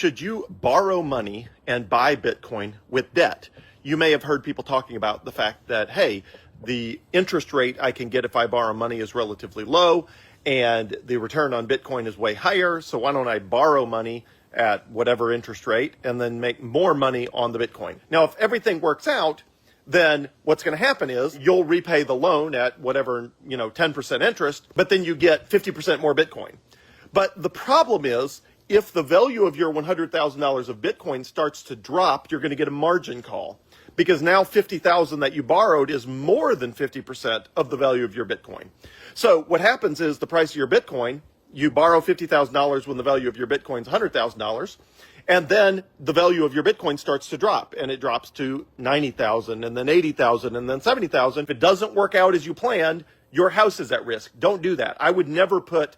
should you borrow money and buy Bitcoin with debt? You may have heard people talking about the fact that, hey, the interest rate I can get if I borrow money is relatively low and the return on Bitcoin is way higher. So why don't I borrow money at whatever interest rate and then make more money on the Bitcoin? Now, if everything works out, then what's going to happen is you'll repay the loan at whatever, 10% interest, but then you get 50% more Bitcoin. But the problem is, if the value of your $100,000 of Bitcoin starts to drop, you're going to get a margin call, because now $50,000 that you borrowed is more than 50% of the value of your Bitcoin. So what happens is the price of your Bitcoin, you borrow $50,000 when the value of your Bitcoin is $100,000, and then the value of your Bitcoin starts to drop, and it drops to $90,000, and then $80,000, and then $70,000. If it doesn't work out as you planned, your house is at risk. Don't do that. I would never put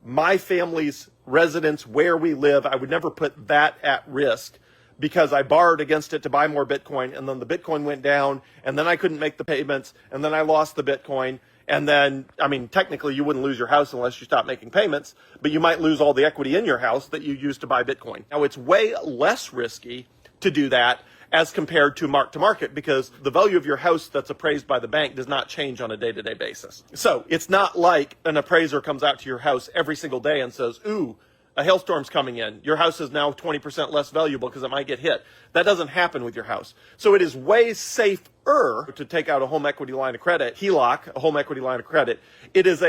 my family's residence where we live, I would never put that at risk because I borrowed against it to buy more Bitcoin, and then the Bitcoin went down, and then I couldn't make the payments, and then I lost the Bitcoin. And then, technically you wouldn't lose your house unless you stop making payments, but you might lose all the equity in your house that you used to buy Bitcoin. Now, it's way less risky to do that as compared to mark, because the value of your house that's appraised by the bank does not change on a day-to-day basis. So it's not like an appraiser comes out to your house every single day and says, ooh, a hailstorm's coming in. Your house is now 20% less valuable because it might get hit. That doesn't happen with your house. So it is way safer to take out a home equity line of credit, HELOC, a home equity line of credit. It is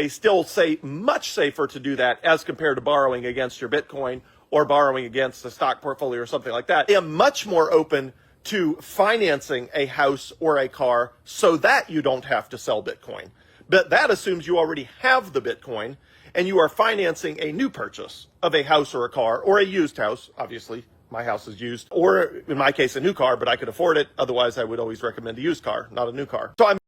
much safer to do that as compared to borrowing against your Bitcoin or borrowing against a stock portfolio or something like that. I am much more open to financing a house or a car so that you don't have to sell Bitcoin. But that assumes you already have the Bitcoin and you are financing a new purchase of a house or a car or a used house. Obviously, my house is used, or in my case, a new car, but I could afford it. Otherwise, I would always recommend a used car, not a new car. So I'm